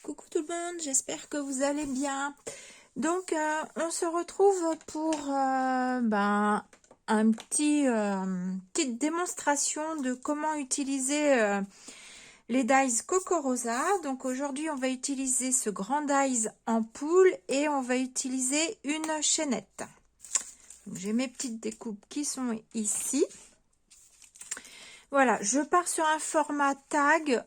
Coucou tout le monde, j'espère que vous allez bien. Donc, on se retrouve pour petite démonstration de comment utiliser les dies Coco Rosa. Donc aujourd'hui, on va utiliser ce grand dies en poule et on va utiliser une chaînette. J'ai mes petites découpes qui sont ici. Voilà, je pars sur un format tag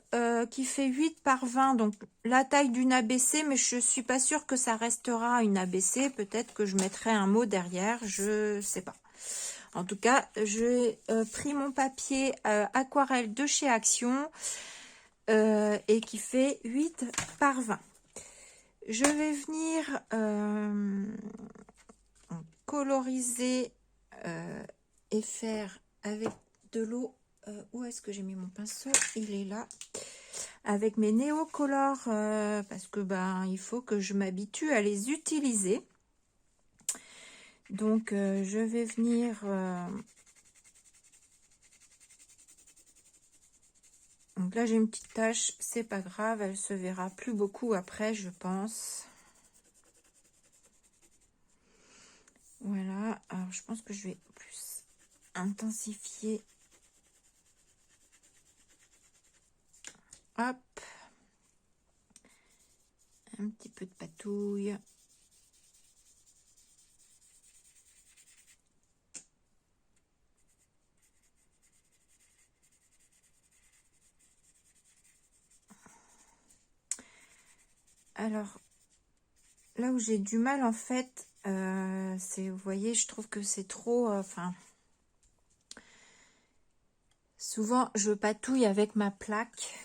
qui fait 8 par 20, donc la taille d'une ABC, mais je suis pas sûre que ça restera une ABC. Peut-être que je mettrai un mot derrière, je sais pas. En tout cas, j'ai pris mon papier aquarelle de chez Action et qui fait 8 par 20. Je vais venir coloriser et faire avec de l'eau. Où est-ce que j'ai mis mon pinceau? Il est là. Avec mes néocolores, parce que il faut que je m'habitue à les utiliser. Donc, je vais venir... Donc là, j'ai une petite tache, c'est pas grave, elle se verra plus beaucoup après, je pense. Voilà, alors je pense que je vais plus intensifier. Hop. Un petit peu de patouille. Alors, là où j'ai du mal, en fait, c'est, vous voyez, je trouve que c'est trop... souvent, je patouille avec ma plaque.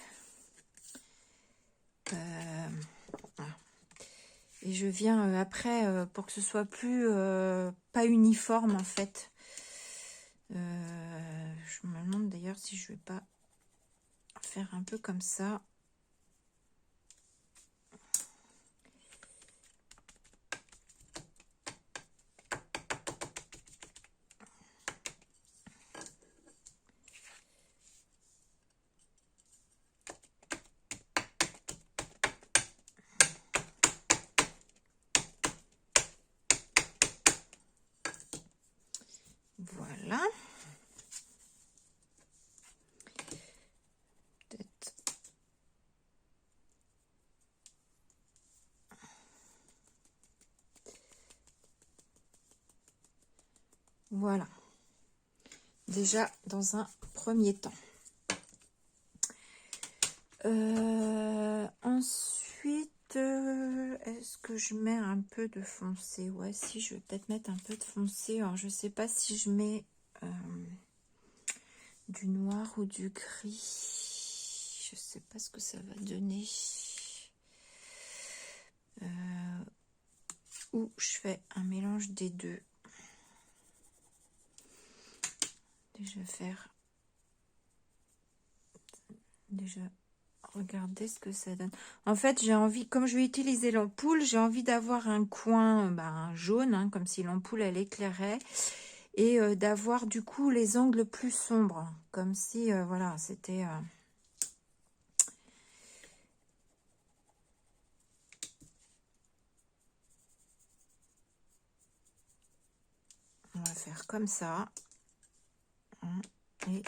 Voilà. Et je viens après, pour que ce soit plus... pas uniforme, en fait. Je me demande d'ailleurs si je vais pas faire un peu comme ça. Voilà. Peut-être. Voilà. Déjà, dans un premier temps. Ensuite, est-ce que je mets un peu de foncé? Ouais, si, je vais peut-être mettre un peu de foncé. Alors, je sais pas si je mets du noir ou du gris. Je sais pas ce que ça va donner. Ou je fais un mélange des deux. Déjà regardez ce que ça donne. En fait, j'ai envie, comme je vais utiliser l'ampoule, j'ai envie d'avoir un coin jaune, hein, comme si l'ampoule elle éclairait, et d'avoir du coup les angles plus sombres, comme si voilà, c'était on va faire comme ça, hein, et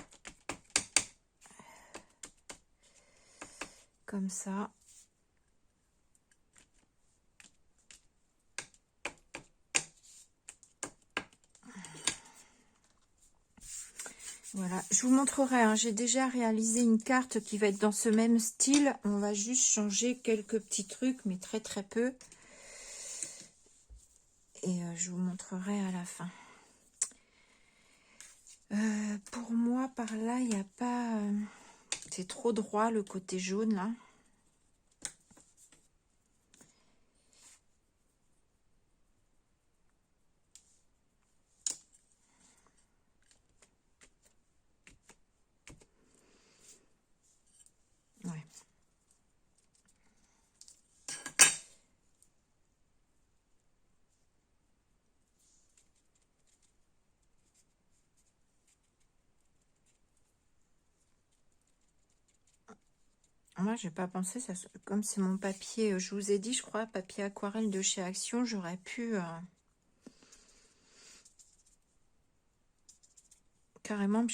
comme ça. Voilà, je vous montrerai, hein, j'ai déjà réalisé une carte qui va être dans ce même style. On va juste changer quelques petits trucs, mais très très peu. Et je vous montrerai à la fin. Pour moi, par là, il n'y a pas... c'est trop droit, le côté jaune, là. Ouais. Moi, j'ai pas pensé, ça, comme c'est mon papier, je vous ai dit, je crois, papier aquarelle de chez Action, j'aurais pu carrément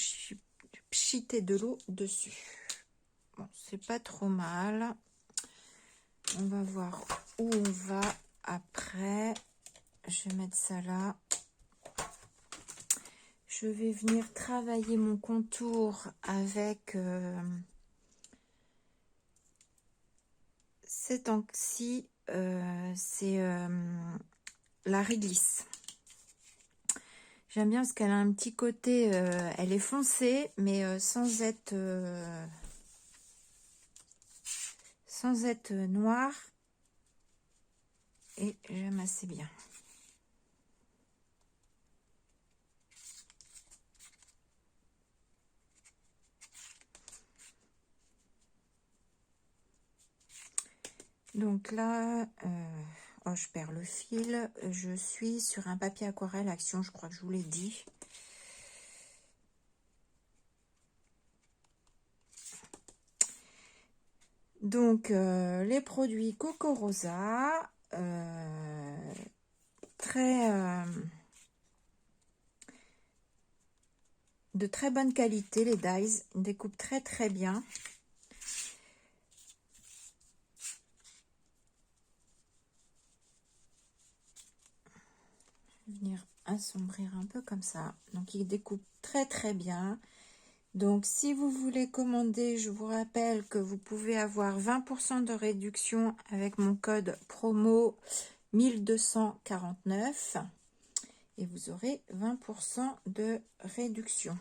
pchiter de l'eau dessus. Bon, c'est pas trop mal. On va voir où on va après. Je vais mettre ça là. Je vais venir travailler mon contour avec cet encre-ci. C'est la réglisse. J'aime bien parce qu'elle a un petit côté, elle est foncée, mais sans être noire. Et j'aime assez bien. Donc là, oh, je perds le fil. Je suis sur un papier aquarelle Action, je crois que je vous l'ai dit. Donc, les produits Coco Rosa, de très bonne qualité, les dies, une découpe très très bien. Je vais venir assombrir un peu comme ça. Donc, il découpe très très bien. Donc, si vous voulez commander, je vous rappelle que vous pouvez avoir 20% de réduction avec mon code promo 1249 et vous aurez 20% de réduction.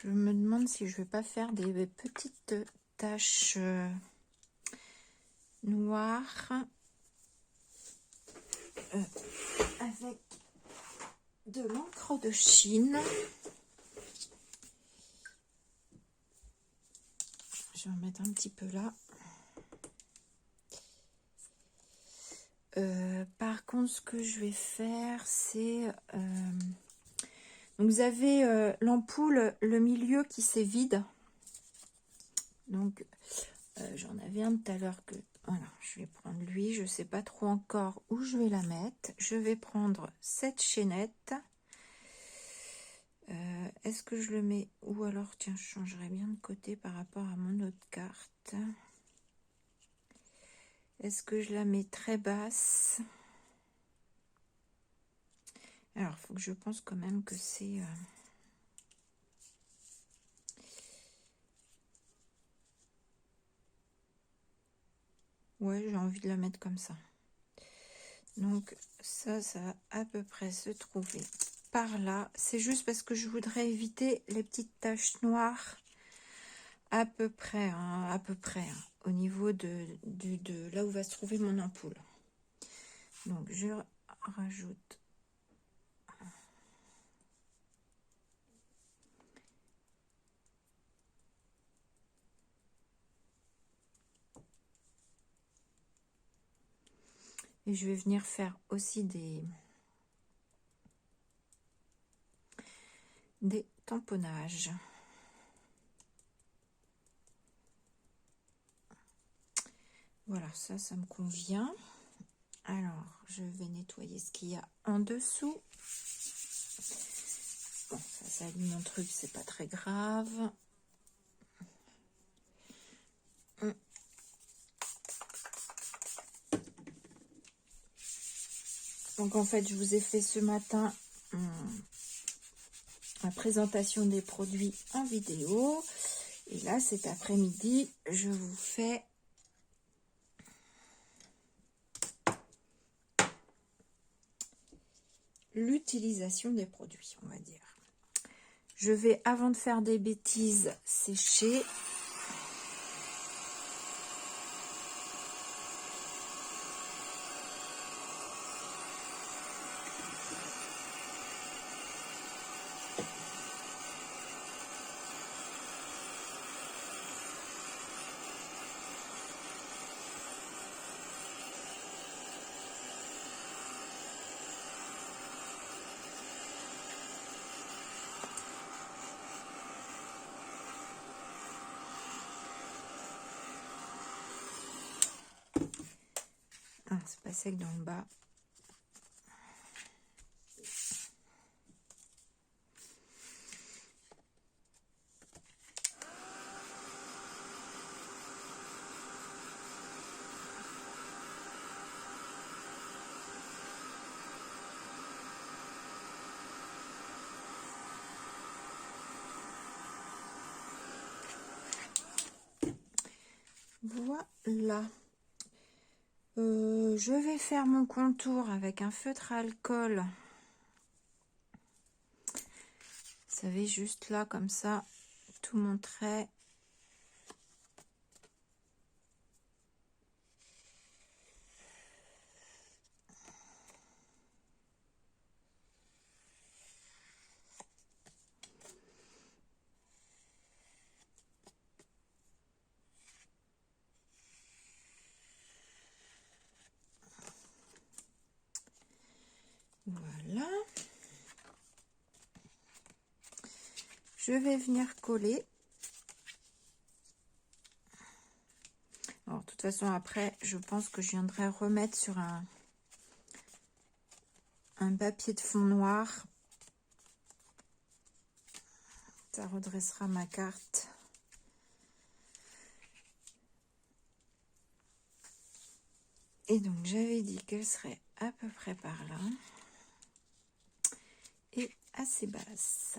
Je me demande si je vais pas faire des petites taches noires avec de l'encre de Chine. Je vais en mettre un petit peu là. Par contre, ce que je vais faire, c'est... donc vous avez l'ampoule, le milieu qui s'est vide. Donc, j'en avais un tout à l'heure que... Voilà, je vais prendre lui. Je ne sais pas trop encore où je vais la mettre. Je vais prendre cette chaînette. Est-ce que je le mets... Ou alors, tiens, je changerai bien de côté par rapport à mon autre carte. Est-ce que je la mets très basse? Alors, il faut que je pense quand même que c'est... Ouais, j'ai envie de la mettre comme ça. Donc, ça va à peu près se trouver par là. C'est juste parce que je voudrais éviter les petites taches noires à peu près, hein, au niveau de là où va se trouver mon ampoule. Donc, je rajoute. Et je vais venir faire aussi des tamponnages. Voilà, ça me convient. Alors, je vais nettoyer ce qu'il y a en dessous. Bon, ça aligne mon truc, c'est pas très grave. Donc en fait, je vous ai fait ce matin la présentation des produits en vidéo. Et là, cet après-midi, je vous fais l'utilisation des produits, on va dire. Je vais, avant de faire des bêtises, sécher. c'est pas sec dans le bas. Voilà. Je vais faire mon contour avec un feutre à alcool. Vous savez, juste là, comme ça, tout mon trait. Voilà. Je vais venir coller. Alors, de toute façon, après, je pense que je viendrai remettre sur un papier de fond noir. Ça redressera ma carte. Et donc, j'avais dit qu'elle serait à peu près par là. Et assez basse.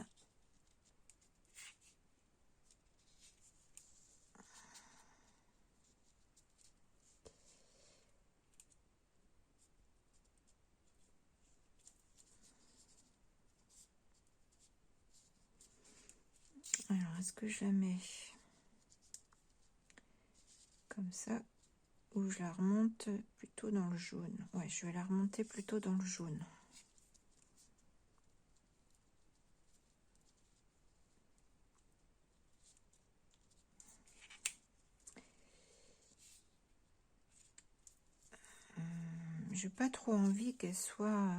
Alors, est-ce que je la mets comme ça ou je la remonte plutôt dans le jaune? Ouais, je vais la remonter plutôt dans le jaune. J'ai pas trop envie qu'elle soit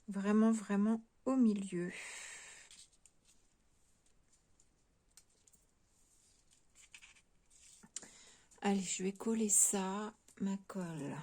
vraiment au milieu. Allez, je vais coller ça, ma colle.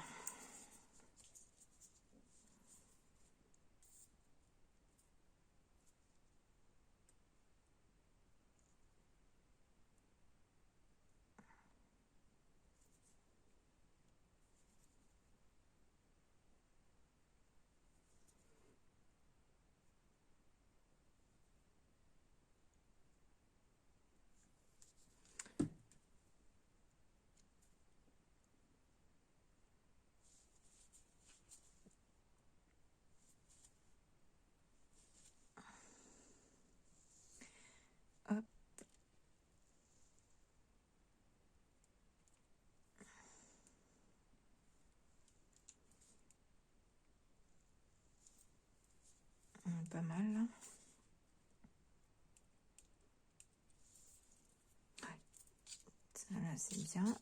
Hop. Pas mal là. Ça là c'est bien.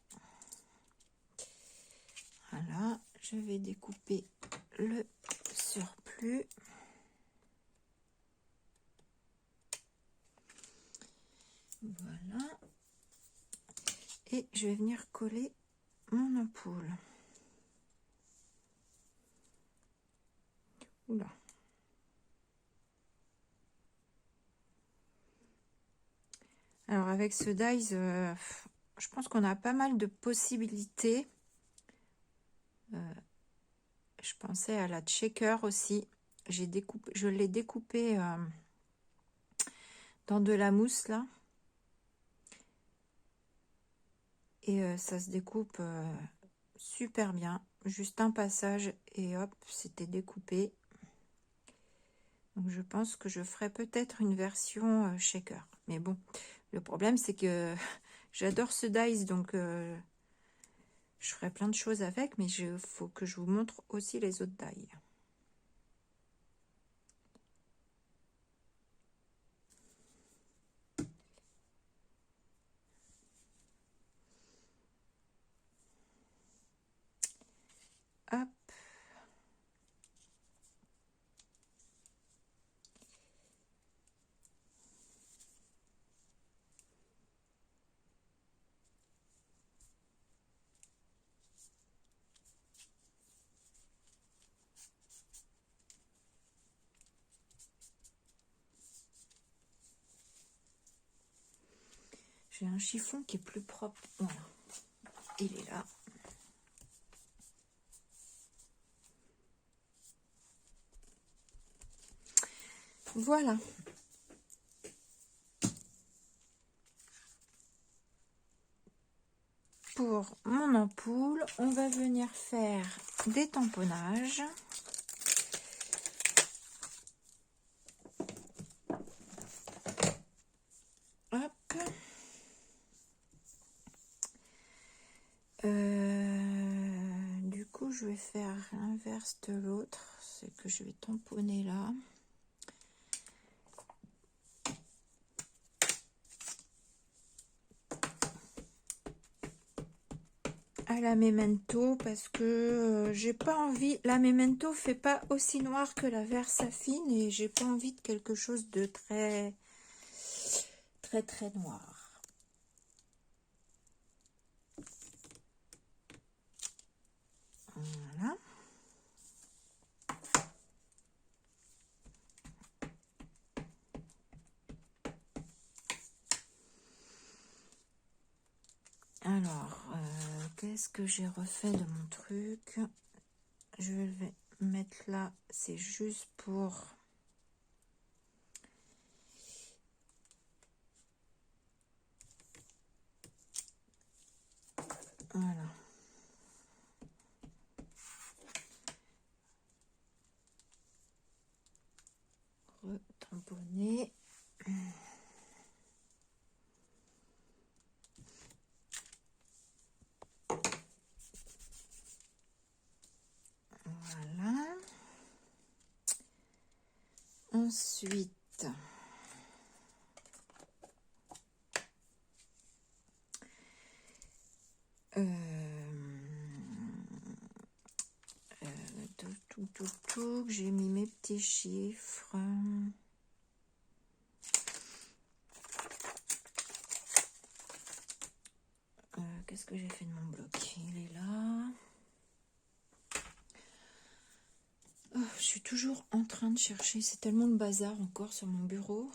Voilà, je vais découper le surplus. Voilà. Et je vais venir coller mon ampoule. Oula. Alors avec ce dies, je pense qu'on a pas mal de possibilités. Je pensais à la checker aussi. Je l'ai découpé dans de la mousse là. Et ça se découpe super bien. Juste un passage et hop, c'était découpé. Donc je pense que je ferai peut-être une version shaker. Mais bon, le problème c'est que j'adore ce dies, donc je ferai plein de choses avec, mais il faut que je vous montre aussi les autres dies. Hop. J'ai un chiffon qui est plus propre. Voilà. Il est là. Voilà. Pour mon ampoule, on va venir faire des tamponnages. Hop. Du coup, je vais faire l'inverse de l'autre. C'est que je vais tamponner là. À la Memento parce que j'ai pas envie, la Memento fait pas aussi noir que la Versafine et j'ai pas envie de quelque chose de très noir. Voilà. Alors, qu'est-ce que j'ai refait de mon truc? Je vais mettre là, c'est juste pour... Voilà. Retamponner. Voilà. Ensuite, tout, j'ai mis mes petits chiffres. Qu'est-ce que j'ai fait de mon bloc? Il est là. Oh, je suis toujours en train de chercher. C'est tellement le bazar encore sur mon bureau.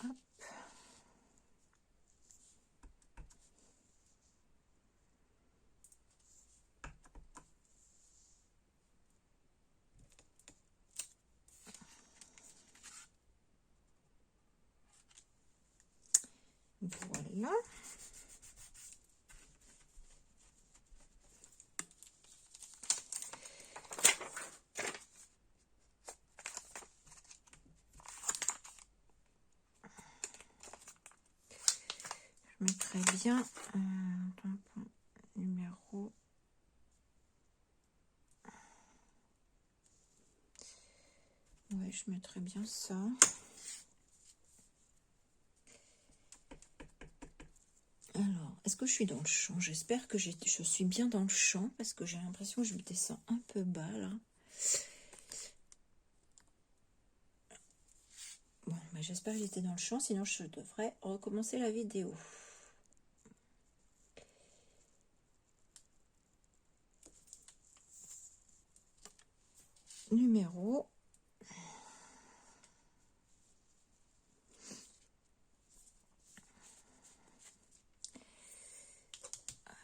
Hop. Voilà. Je mettrai bien un tampon numéro. Ouais, je mettrai bien ça. Alors, est-ce que je suis dans le champ? J'espère que je suis bien dans le champ parce que j'ai l'impression que je me descends un peu bas là. Bon, mais j'espère que j'étais dans le champ, sinon je devrais recommencer la vidéo. Numéro.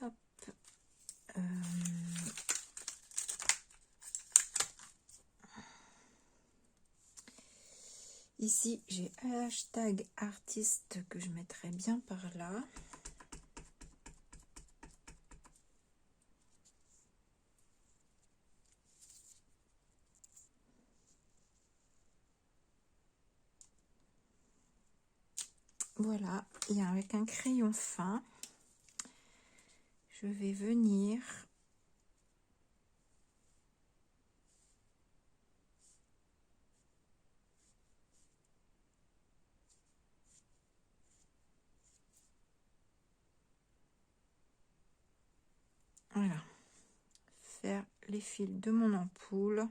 Hop. Ici, j'ai hashtag artiste que je mettrai bien par là. Voilà, et avec un crayon fin, je vais venir voilà, faire les fils de mon ampoule.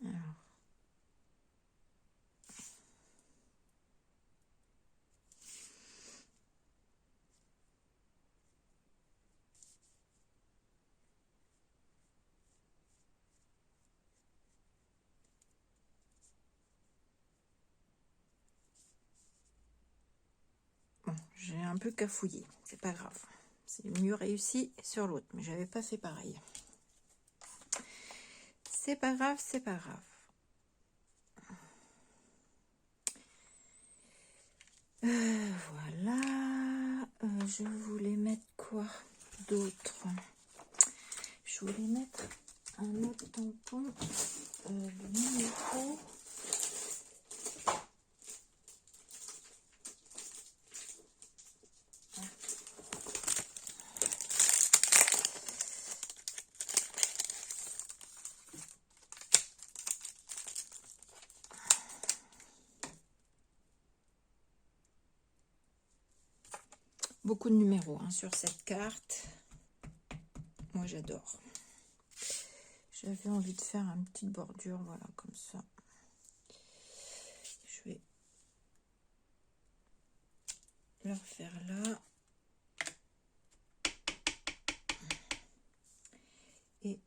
Alors. Bon, j'ai un peu cafouillé, c'est pas grave. C'est mieux réussi sur l'autre, mais j'avais pas fait pareil. C'est pas grave, c'est pas grave. Voilà. Je voulais mettre quoi d'autre? Je voulais mettre un autre tampon de numéro. Beaucoup de numéros hein, sur cette carte. Moi j'adore. J'avais envie de faire une petite bordure, voilà, comme ça. Je vais le refaire là. Et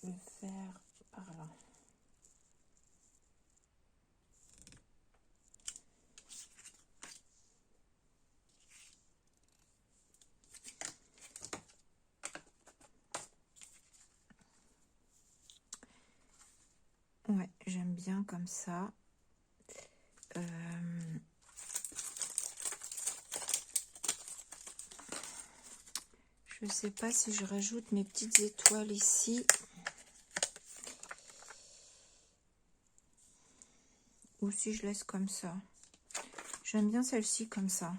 le faire par là. Ouais, j'aime bien comme ça. Je sais pas si je rajoute mes petites étoiles ici. Ou si je laisse comme ça. J'aime bien celle-ci comme ça.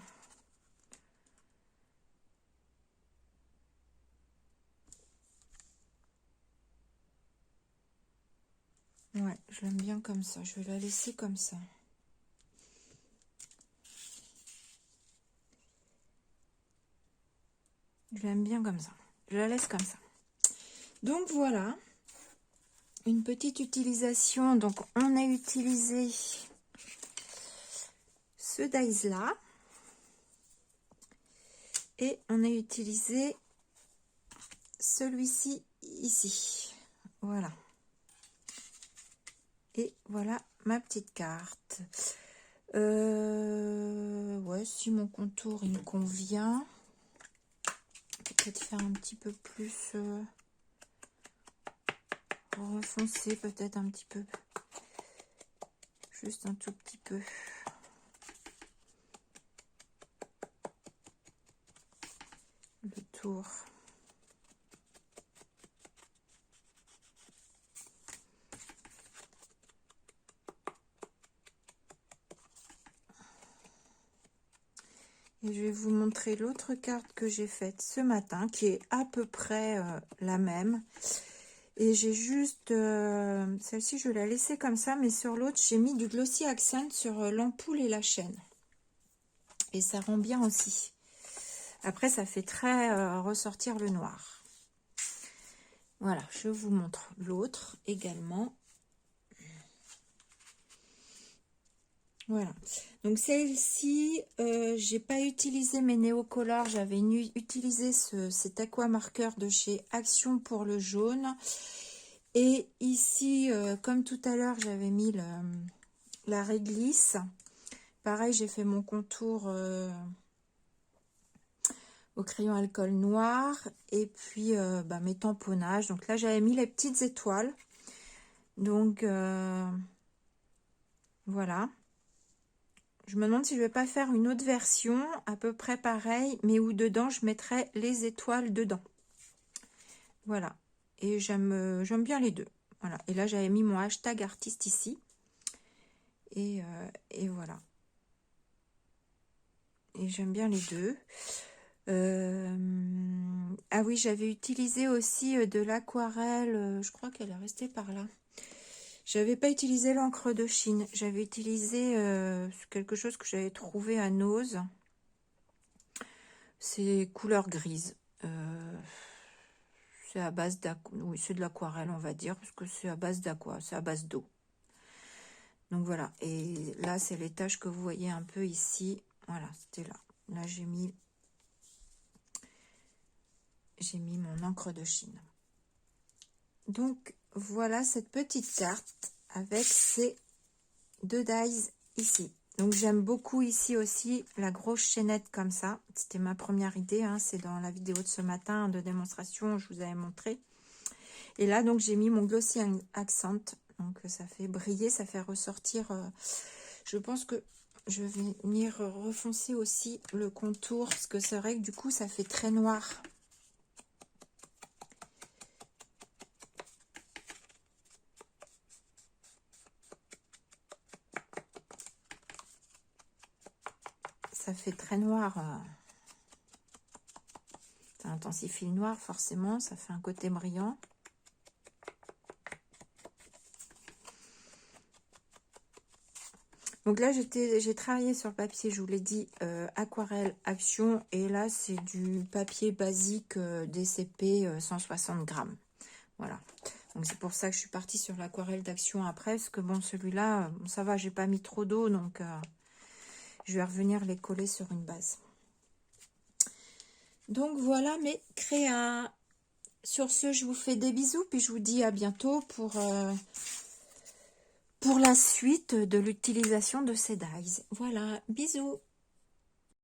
Ouais, je l'aime bien comme ça. Je vais la laisser comme ça. Je l'aime bien comme ça. Je la laisse comme ça. Donc voilà. Une petite utilisation. Donc on a utilisé ce dies là. Et on a utilisé celui-ci ici. Voilà. Et voilà ma petite carte. Ouais, si mon contour il me convient, peut-être faire un petit peu plus refoncer, peut-être un petit peu, juste un tout petit peu. Le tour. Et je vais vous montrer l'autre carte que j'ai faite ce matin, qui est à peu près la même. Et j'ai juste, celle-ci je l'ai laissée comme ça, mais sur l'autre j'ai mis du glossy accent sur l'ampoule et la chaîne. Et ça rend bien aussi. Après ça fait très ressortir le noir. Voilà, je vous montre l'autre également. Voilà, donc celle-ci, j'ai pas utilisé mes néocolores, j'avais utilisé cet aqua marqueur de chez Action pour le jaune. Et ici, comme tout à l'heure, j'avais mis la réglisse. Pareil, j'ai fait mon contour au crayon alcool noir. Et puis, mes tamponnages. Donc là, j'avais mis les petites étoiles. Donc, voilà. Je me demande si je vais pas faire une autre version, à peu près pareil, mais où dedans, je mettrai les étoiles dedans. Voilà. Et j'aime bien les deux. Voilà. Et là, j'avais mis mon hashtag artiste ici. Et voilà. Et j'aime bien les deux. Ah oui, j'avais utilisé aussi de l'aquarelle. Je crois qu'elle est restée par là. J'avais pas utilisé l'encre de Chine. J'avais utilisé quelque chose que j'avais trouvé à Nose. C'est couleur grise. C'est à base oui, c'est de l'aquarelle, on va dire, parce que c'est à base d'aqua, c'est à base d'eau. Donc voilà, et là, c'est les taches que vous voyez un peu ici. Voilà, c'était là. Là, j'ai mis mon encre de Chine. Donc, voilà cette petite carte avec ces 2 dies ici. Donc, j'aime beaucoup ici aussi la grosse chaînette comme ça. C'était ma première idée, hein. C'est dans la vidéo de ce matin de démonstration, je vous avais montré. Et là, donc, j'ai mis mon Glossy Accent. Donc, ça fait briller, ça fait ressortir. Je pense que je vais venir refoncer aussi le contour, parce que c'est vrai que du coup, ça fait très noir. Ça fait très noir. Ça intensifie le noir, forcément. Ça fait un côté brillant. Donc là, j'ai travaillé sur le papier, je vous l'ai dit, aquarelle action. Et là, c'est du papier basique DCP 160 grammes. Voilà. Donc c'est pour ça que je suis partie sur l'aquarelle d'action après. Parce que bon, celui-là, ça va, j'ai pas mis trop d'eau. Donc je vais revenir les coller sur une base. Donc voilà mes créas. Sur ce, je vous fais des bisous. Puis je vous dis à bientôt pour la suite de l'utilisation de ces dies. Voilà, bisous.